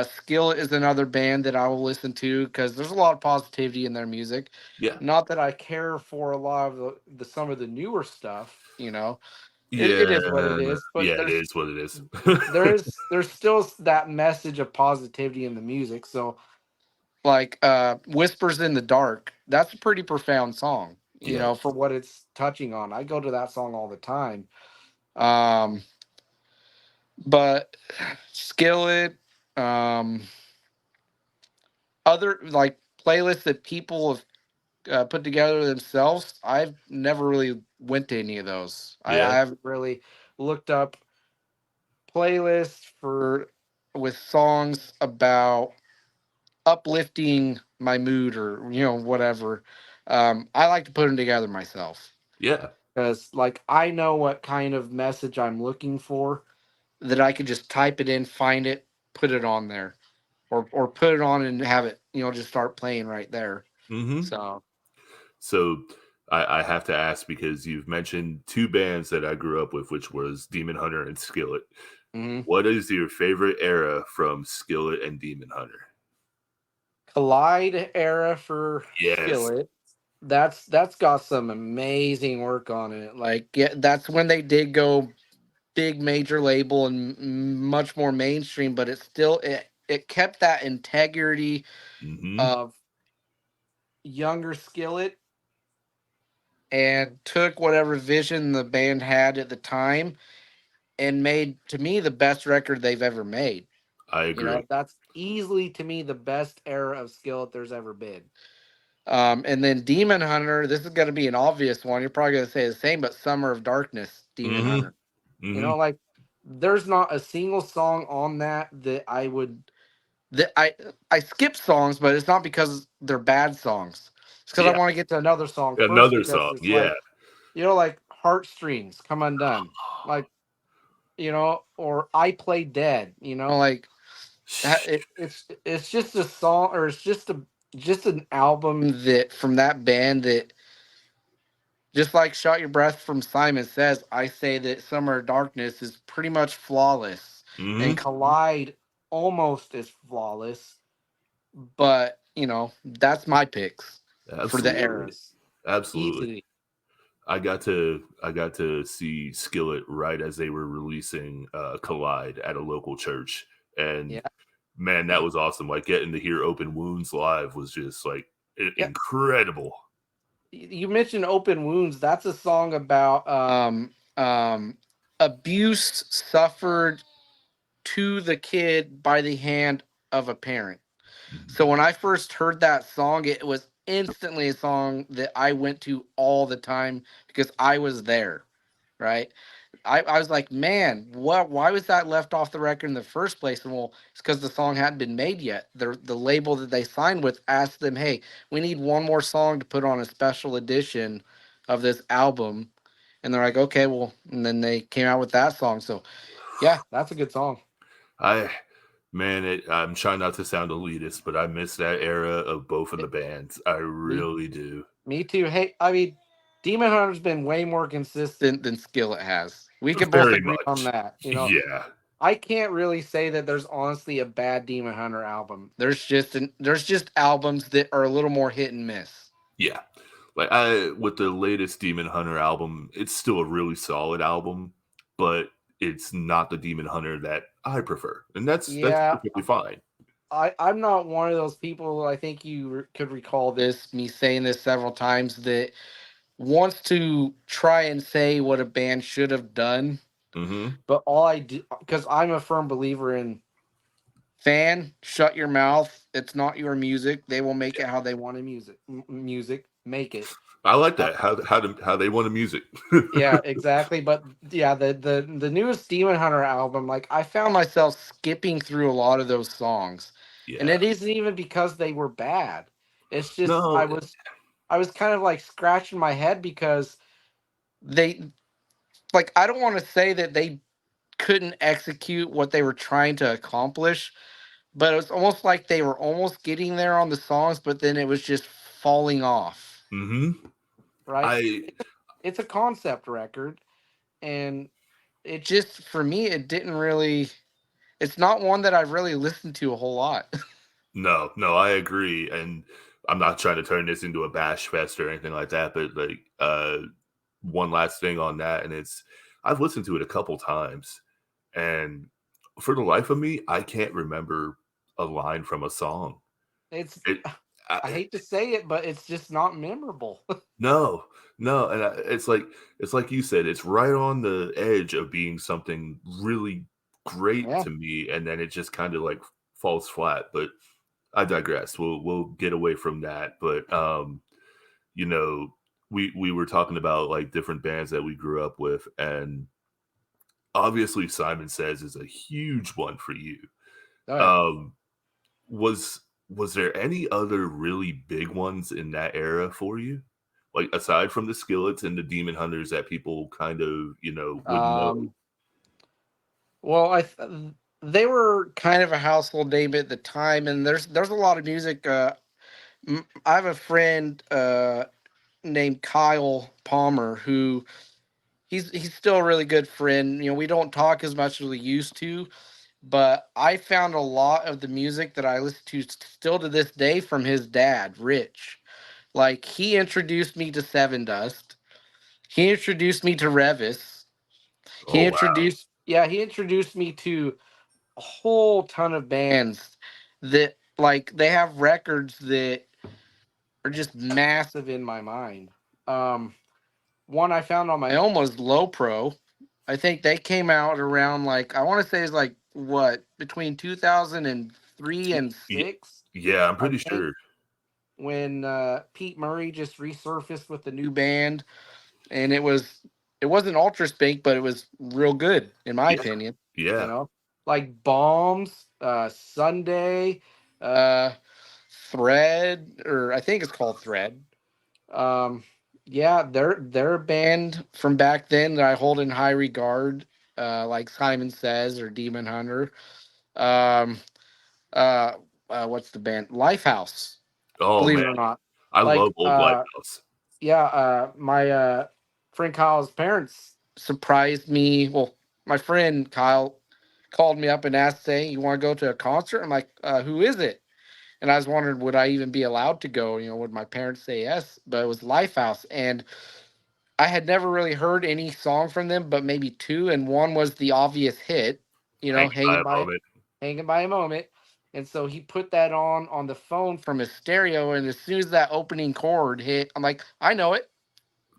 Skill is another band that I will listen to because there's a lot of positivity in their music. Yeah. Not that I care for a lot of the some of the newer stuff. It Yeah. is what it is. But Yeah. It there's is what it is. there's still that message of positivity in the music. So, like, Whispers in the Dark, that's a pretty profound song, Yeah. for what it's touching on. I go to that song all the time. Um, but Skillet, um, other like playlists that people have put together themselves, I've never really went to any of those. I Yeah. haven't really looked up playlists for with songs about uplifting my mood, or whatever. I like to put them together myself Yeah. because, like, I know what kind of message I'm looking for, that I could just type it in, find it, put it on there, or put it on and have it, just start playing right there. Hmm. So, So I have to ask, because you've mentioned two bands that I grew up with, which was Demon Hunter and Skillet. mhm. What is your favorite era from Skillet and Demon Hunter? Collide era for Yes. Skillet. That's got some amazing work on it. Like, yeah, that's when they did go big major label and much more mainstream, but it kept that integrity Hmm. of younger Skillet and took whatever vision the band had at the time and made, to me, the best record they've ever made. I You know, agree. that's easily, to me, the best era of Skillet there's ever been. And then Demon Hunter, this is going to be an obvious one. You're probably going to say the same, but Summer of Darkness, Demon Mm-hmm. Hunter. You Mm-hmm. know, like there's not a single song on that that I would that I skip songs, but it's not because they're bad songs. It's because I Yeah. want to get to another song first Another because song. it's Yeah. like, like Heartstrings Come Undone, like, or I Play Dead. Like it's just a song, or it's just an album that from that band that, just like Shot Your Breath from Simon Says, I say that Summer of Darkness is pretty much flawless, and Mm-hmm. Collide almost as flawless. But that's my picks for the Absolutely. eras, Absolutely. easily. I got to see Skillet right as they were releasing Collide at a local church, and Yeah, man, that was awesome. Like getting to hear Open Wounds live was just like yeah. incredible. You mentioned Open Wounds. That's a song about abuse suffered to the kid by the hand of a parent. So when I first heard that song, it was instantly a song that I went to all the time because I was there, right? I was like, man, what? Why was that left off the record in the first place? And well, it's because the song hadn't been made yet. The label that they signed with asked them, hey, we need one more song to put on a special edition of this album, and they're like, okay, well, and then they came out with that song. So yeah, that's a good song. I Man, I'm trying not to sound elitist, but I miss that era of both of the It, bands. I me really do. Me too. Hey, I mean, Demon Hunter's been way more consistent than Skillet has. We can both Very agree on much. that. Yeah. I can't really say that there's honestly a bad Demon Hunter album. There's just albums that are a little more hit and miss. Yeah. Like I with the latest Demon Hunter album, it's still a really solid album, but it's not the Demon Hunter that I prefer. And that's Yeah, perfectly fine. I'm not one of those people. I think you could recall this, me saying this several times, that wants to try and say what a band should have done. Mhm. But all I do, because I'm a firm believer in fan, shut your mouth. It's not your music. They will make it how they want to music. Make it. I like Uh, that. How they want the music. yeah, exactly. But yeah, the newest Demon Hunter album, like I found myself skipping through a lot of those songs, and Yeah. it isn't even because they were bad. It's just No. I was kind of like scratching my head because they, like, I don't want to say that they couldn't execute what they were trying to accomplish, but it was almost like they were almost getting there on the songs, but then it was just falling off. Mhm. Right? I It's a concept record, and it just, for me, it didn't really. It's not one that I've really listened to a whole lot. No, I agree, and I'm not trying to turn this into a bash fest or anything like that, but like one last thing on that, and it's I've listened to it a couple times, and for the life of me, I can't remember a line from a song. It's It, I I, hate to say it, but it's just not memorable. no, no, and it's like you said, it's right on the edge of being something really great Yeah. to me, and then it just kind of like falls flat. But I digress. We'll get away from that. But you know, we were talking about like different bands that we grew up with, and obviously Simon Says is a huge one for you. Oh yeah. Um, was there any other really big ones in that era for you? Like aside from the Skillets and the Demon Hunters that people kind of, would know. Um. Well, they were kind of a household name at the time, and there's a lot of music. I have a friend named Kyle Palmer who he's still a really good friend. We don't talk as much as we used to, but I found a lot of the music that I listen to still to this day from his dad, Rich. Like he introduced me to Seven Dust. He introduced me to Revis. Oh wow. He introduced me to a whole ton of bands that, like, they have records that are just massive in my mind. Um, One I found on my own was Low Pro. I think they came out around like I want to say it's like what between 2003 and Y- six. Yeah, I'm I pretty think sure. when Pete Murray just resurfaced with the new band, and it wasn't ultra spank, but it was real good in my Yeah, opinion. You yeah. know, like Bombs, Sunday, uh, Thread, or I think it's called Thread. Um, yeah, they're a band from back then that I hold in high regard, like Simon Says or Demon Hunter. Um, uh, what's the band? Lifehouse. Oh Believe man, it or not, I love like old Lighthouse. yeah, my friend Kyle's parents surprised me. Well, my friend Kyle called me up and asked, saying, "You want to go to a concert?" I'm like, "Who is it?" And I was wondering, would I even be allowed to go? You know, would my parents say yes? But it was Lifehouse, and I had never really heard any song from them, but maybe two, and one was the obvious hit. You know, Hanging by a moment. hanging by a moment. And so he put that on the phone from his stereo, and as soon as that opening chord hit, I'm like, I know it.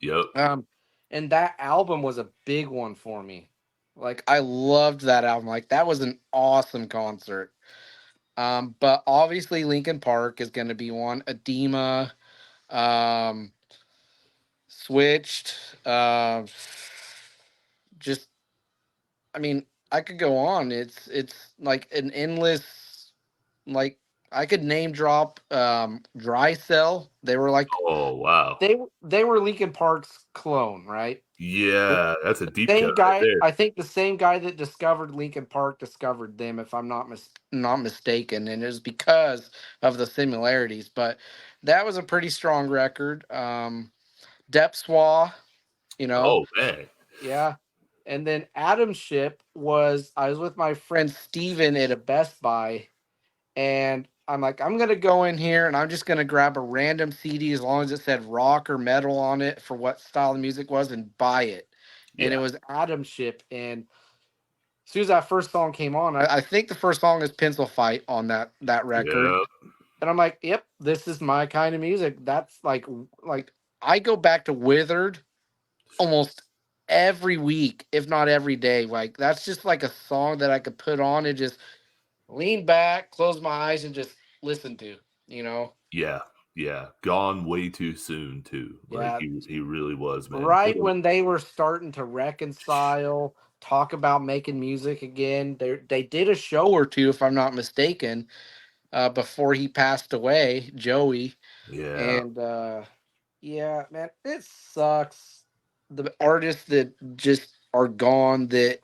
Yep. Um, and that album was a big one for me. Like I loved that album. Like that was an awesome concert. But obviously Linkin Park is going to be one. Edema, um, Switched, just I mean, I could go on. It's like an endless like I could name drop Dry Cell. They were like Oh wow. they were Linkin Park's clone, right? The Yeah, that's a deep cut same right guy, there. I think the same guy that discovered Linkin Park discovered them, if I'm not mistaken, and it was because of the similarities. But that was a pretty strong record. Depth Swa, you know, Oh man. yeah. And then Adam Ship was I was with my friend Steven at a Best Buy, and I'm like, I'm gonna go in here and I'm just gonna grab a random CD as long as it said rock or metal on it for what style of music was and buy it. And Yeah. it was Adam Ship. And as soon as that first song came on, I think the first song is Pencil Fight on that record. Yeah. And I'm like, yep, this is my kind of music. That's like I go back to Withered almost every week, if not every day. Like that's just like a song that I could put on and just lean back, close my eyes, and just listen to. You know, Yeah. Yeah. Gone way too soon too. Like yeah. he really was, man. Right when they were starting to reconcile, talk about making music again, they did a show or two, if I'm not mistaken, before he passed away, Joey. Yeah. And yeah, man, it sucks. The artists that just are gone that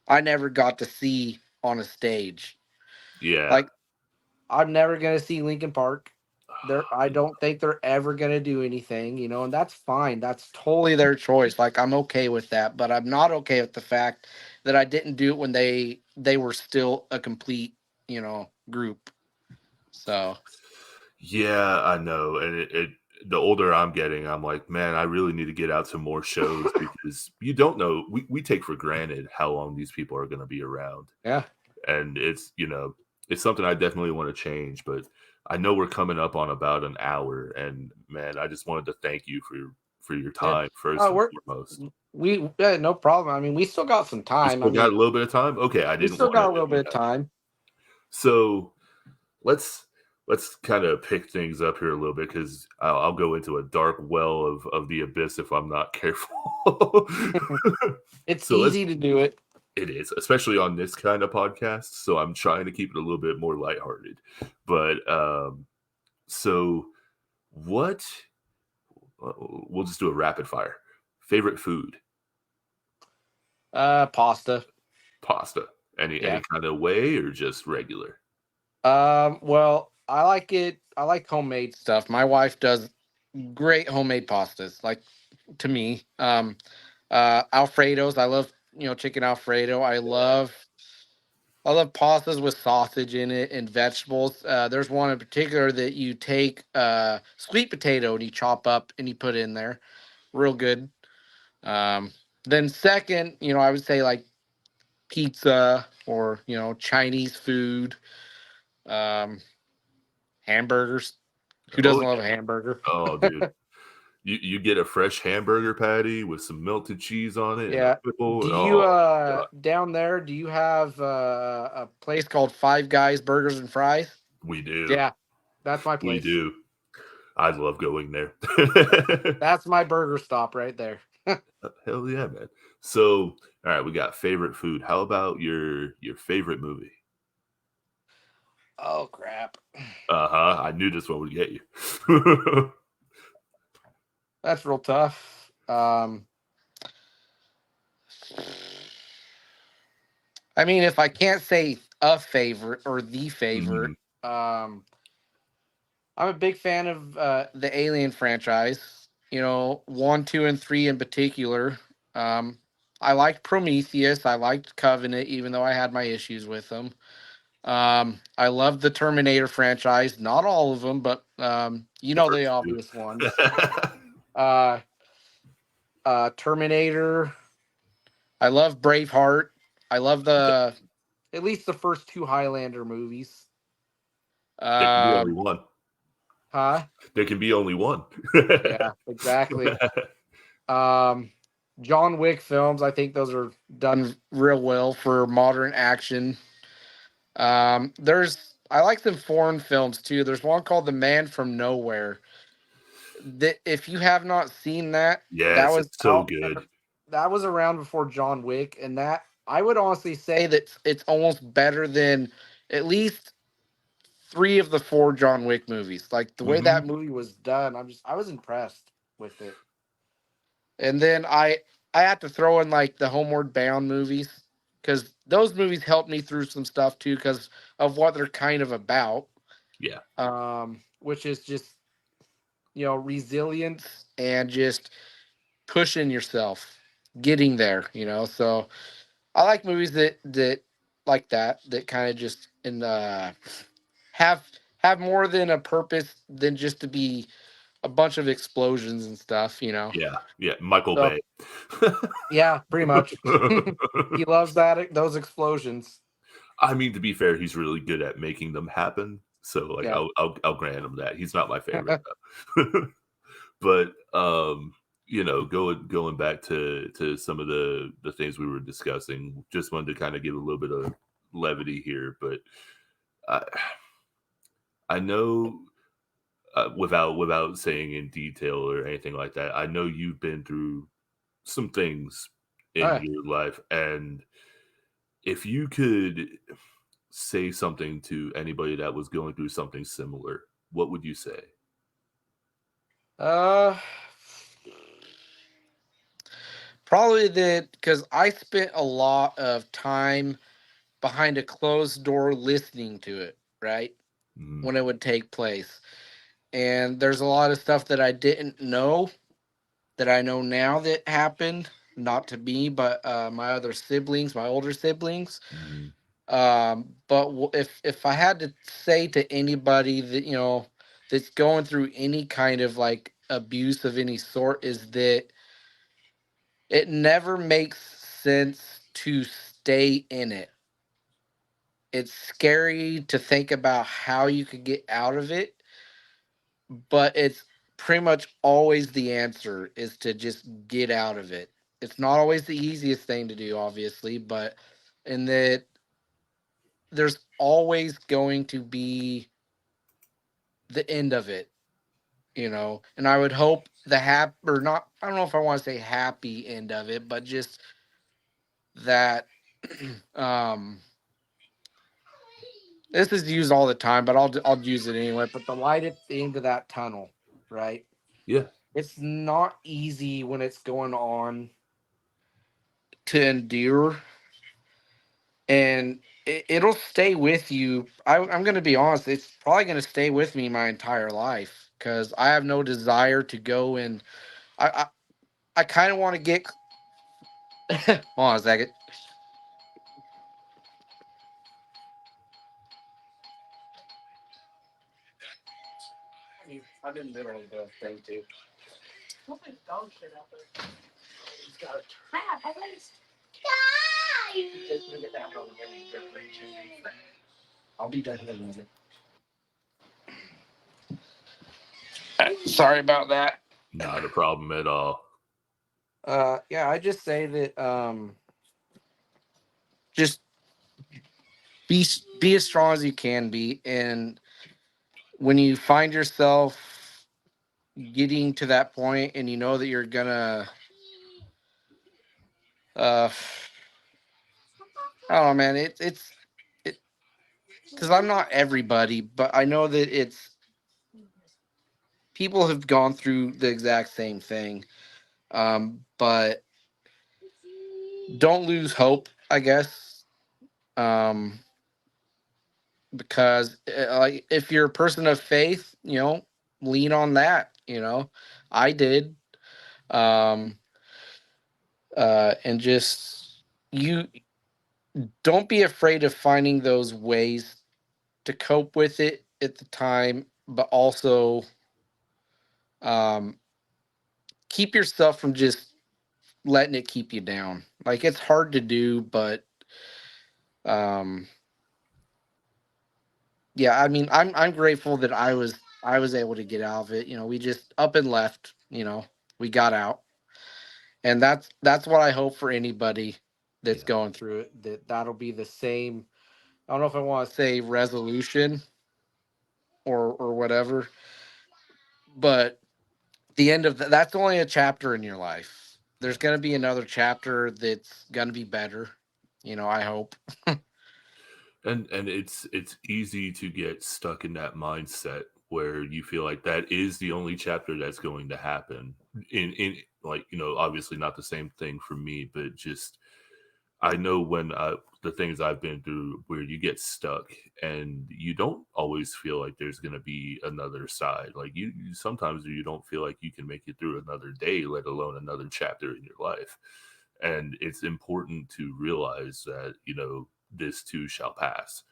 I never got to see on a stage. Yeah. Like I'm never gonna see Linkin Park. I don't think they're ever gonna do anything, you know, and that's fine. That's totally their choice. Like I'm okay with that, but I'm not okay with the fact that I didn't do it when they were still a complete, you know, group. So Yeah, I know. And it the older I'm getting, I'm like, man, I really need to get out to more shows because you don't know. We take for granted how long these people are going to be around. yeah. And it's something I definitely want to change. But I know we're coming up on about an hour. And man, I just wanted to thank you for your Yeah. time first Oh, and we're foremost. we yeah, no problem. I mean, we still got some We time. I still got mean, a little bit of time. Okay, I we didn't still want to. got a little bit of time. So let's kind of pick things up here a little bit because I'll go into a dark well of the abyss if I'm not careful. It's So let's easy to do it. it is, especially on this kind of podcast. So I'm trying to keep it a little bit more lighthearted. But so what? We'll just do a rapid fire. Favorite food? Pasta. Pasta. Any Yeah. kind of way or just regular? Well, I like it. I like homemade stuff. My wife does great homemade pastas. Like to me, Alfredos. I love chicken Alfredo. I love pastas with sausage in it and vegetables. There's one in particular that you take sweet potato and you chop up and you put in there. Real good. Um, then second, I would say like pizza or Chinese food, um, hamburgers. Who Oh doesn't love yeah. a hamburger? Oh, dude. You get a fresh hamburger patty with some melted cheese on it and a Yeah. pickle. Do you Oh god, down there? Do you have a place called Five Guys Burgers and Fries? we do, Yeah, that's my we place. do. I love going there. That's my burger stop right there. Hell yeah, man. So, all right, we got favorite food. How about your favorite movie? Oh crap. Uh-huh. I knew this one would get you. That's real tough. I mean, if I can't say a favorite or the favorite, Mhm. um, I'm a big fan of the Alien franchise. You know, one, two, and three in particular. Um, I liked Prometheus. I liked Covenant, even though I had my issues with them. I love the Terminator franchise. Not all of them, but you The know the first two. obvious ones. Uh, Terminator. I love Braveheart. I love Th the at least the first two Highlander movies. there can be only Um, one. huh? There can be only one. Yeah, exactly. Um, John Wick films. I think those are done real well for modern action. There's I like some foreign films too. There's one called The Man from Nowhere. That if you have not seen that, that Yes, was it's so out. good. That was around before John Wick, and that I would honestly say that it's almost better than at least three of the four John Wick movies. Like the way that Mhm. movie was done, I was impressed with it. And then I had to throw in like the Homeward Bound movies because those movies helped me through some stuff too because of what they're kind of about, Yeah, which is just resilience and just pushing yourself, getting there. So I like movies that like that kind of just have have more than a purpose than just to be a bunch of explosions and stuff. yeah, yeah, Michael So Bay. yeah, pretty much. He loves those explosions. I mean, to be fair, he's really good at making them happen, so, like, Yeah. I'll grant him that. He's not my favorite, though. But, going back to some of the things we were discussing, just wanted to kinda give a little bit of levity here, but I I know, without saying in detail or anything like that, I know you've been through some things All in right. your life, and if you could say something to anybody that was going through something similar, what would you say? Uh, Probably that because I spent a lot of time behind a closed door listening to it, right? Mm, When it would take place. And there's a lot of stuff that I didn't know that I know now that happened, not to me, but my other siblings, my older siblings. mhm, But if I had to say to anybody that that's going through any kind of like abuse of any sort, is that it never makes sense to stay in it. It's scary to think about how you could get out of it, but it's pretty much always the answer is to just get out of it. It's not always the easiest thing to do, obviously, but in that there's always going to be the end of it. And I would hope the or not, I don't know if I want to say happy end of it, but just that um this is used all the time, but I'll use it anyway. But the light at the end of that tunnel, right? yeah, It's not easy when it's going on to endure, and it'll stay with you. I'm going to be honest; it's probably going to stay with me my entire life because I have no desire to go and I I kind of want to get. Hold on a second. I've been literally doing a thing too. I'll be done in a minute. Sorry about that. Not a problem at all. Yeah, I just say that just be as strong as you can be, and when you find yourself getting to that point, and you know that you're gonna, uh, I don't know, man. It because I'm not everybody, but I know that it's people have gone through the exact same thing. But don't lose hope, I guess. Um, because like if you're a person of faith, lean on that. I did. Um, and just you don't be afraid of finding those ways to cope with it at the time, but also um, keep yourself from just letting it keep you down. Like it's hard to do, but um, yeah, I mean, I'm grateful that I was able to get out of it. We just up and left. We got out, and that's what I hope for anybody that's Yeah. going through it. That'll be the same. I don't know if I want to say resolution or whatever, but the end of that's only a chapter in your life. Yeah. There's going to be another chapter that's going to be better. I hope. And it's easy to get stuck in that mindset where you feel like that is the only chapter that's going to happen. In like, obviously not the same thing for me, but just I know when the things I've been through where you get stuck and you don't always feel like there's going to be another side. Like sometimes you don't feel like you can make it through another day, let alone another chapter in your life. And it's important to realize that, this too shall pass.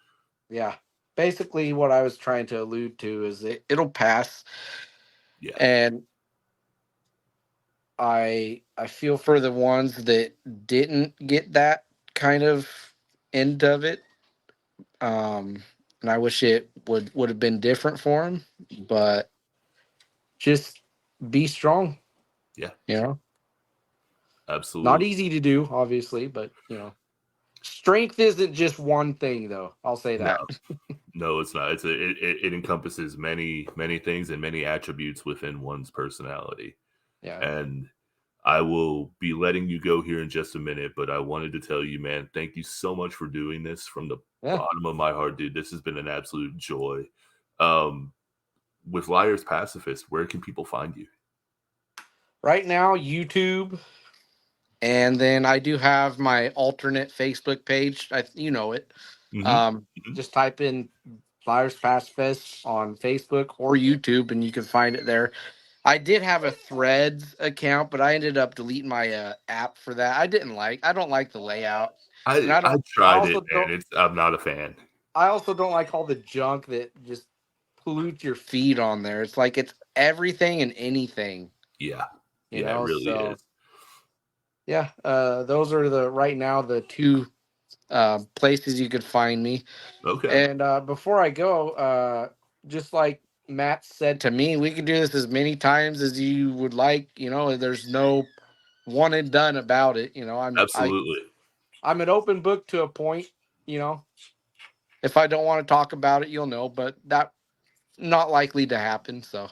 Yeah. Basically, what I was trying to allude to is it'll pass, Yeah. and I feel for the ones that didn't get that kind of end of it. And I wish it would have been different for them, but just be strong. Yeah. You know, not Absolutely. easy to do, obviously, but strength isn't just one thing, though. I'll say No, that. no, it's not. It encompasses many things and many attributes within one's personality. Yeah, And I will be letting you go here in just a minute, but I wanted to tell you, man, thank you so much for doing this from the yeah. bottom of my heart, dude. This has been an absolute joy. Um, with Liars Pacifist, where can people find you? Right now, YouTube, and then I do have my alternate Facebook page. You know it. Hmm. Um, just type in Liars Pacifist on Facebook or YouTube, and you can find it there. I did have a Threads account, but I ended up deleting my app for that. I don't like the layout, and I I tried it, also man. don't. I'm not a fan. I also don't like all the junk that just pollutes your feed on there. It's like it's everything and anything, Yeah, yeah, it really So is. yeah, those are the right now the two places you could find me. Okay, And before I go, just like Matt said to me, we can do this as many times as you would like. There's no one and done about it. absolutely. I'm an open book to a point. You know, if I don't want to talk about it, you'll know, but that not likely to happen. So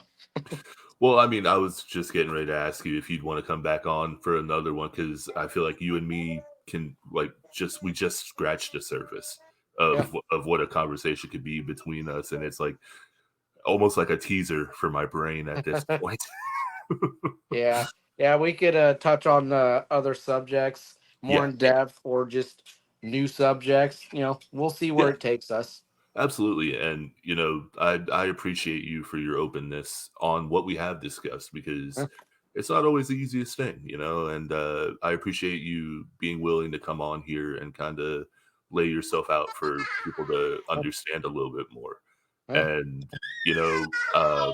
Well, I mean, I was just getting ready to ask you if you'd want to come back on for another one because I feel like you and me can like we just scratched the surface yeah, of what a conversation could be between us, and it's like almost like a teaser for my brain at this point. yeah, yeah. We could touch on other subjects more Yeah, in depth, or just new subjects. We'll see where yeah, it takes us. absolutely. And I appreciate you for your openness on what we have discussed because Yeah, it's not always the easiest thing, and I appreciate you being willing to come on here and kind of lay yourself out for people to understand a little bit more. yeah, And, you know, uh,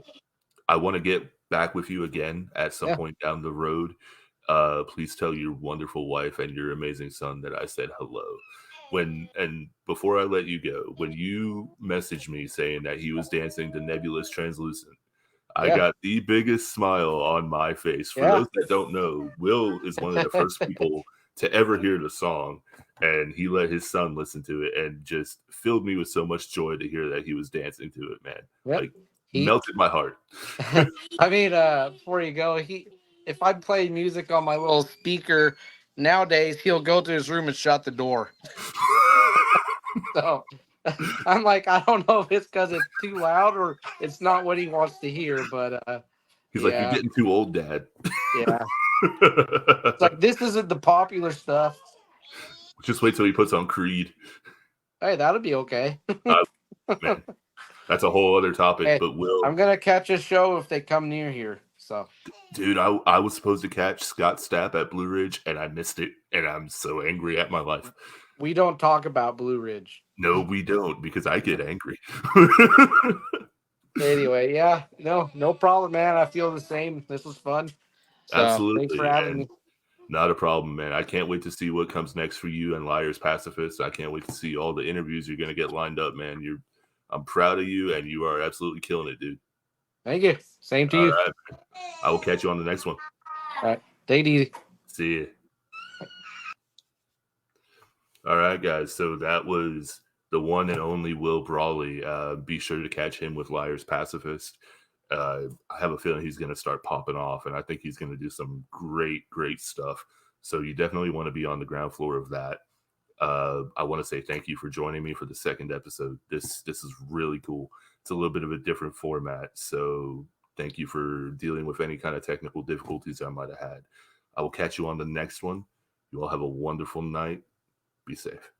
I want to get back with you again at some yeah. point down the road. Please tell your wonderful wife and your amazing son that I said hello. And before I let you go, when you messaged me saying that he was dancing to Nebulous Translucent, I Yeah. got the biggest smile on my face. For Yeah. those that don't know, Will is one of the first people to ever hear the song, and he let his son listen to it and just filled me with so much joy to hear that he was dancing to it, man. Yep. Like, He melted my heart. I mean, before you go, if I play music on my little speaker nowadays, he'll go to his room and shut the door. So I'm like, I don't know if it's because it's too loud or it's not what he wants to hear, but He's like, "You're yeah, getting too old, Dad." yeah. It's like this isn't the popular stuff. Just wait till he puts on Creed. Hey, that'll be okay. Man, that's a whole other topic. Hey, But Will, I'm gonna catch a show if they come near here. So dude, I was supposed to catch Scott Stapp at Blue Ridge, and I missed it, and I'm so angry at my life. we don't talk about Blue Ridge. No, we don't, because I get angry. Anyway, yeah, no problem, man. I feel the same. This was fun. So thanks for Absolutely, having and me. not a problem, man. I can't wait to see what comes next for you and Liars Pacifist. I can't wait to see all the interviews you're gonna get lined up, man. I'm proud of you, and you are absolutely killing it, dude. Thank you. Same to All you. right, I will catch you on the next one. All right. Take it easy. See ya. All right, guys. So that was the one and only Will Brawley. Be sure to catch him with Liars Pacifist. I have a feeling he's going to start popping off, and I think he's going to do some great, great stuff. So you definitely want to be on the ground floor of that. I want to say thank you for joining me for the second episode. This is really cool. It's a little bit of a different format, so thank you for dealing with any kind of technical difficulties I might have had. I will catch you on the next one. You all have a wonderful night. Be safe.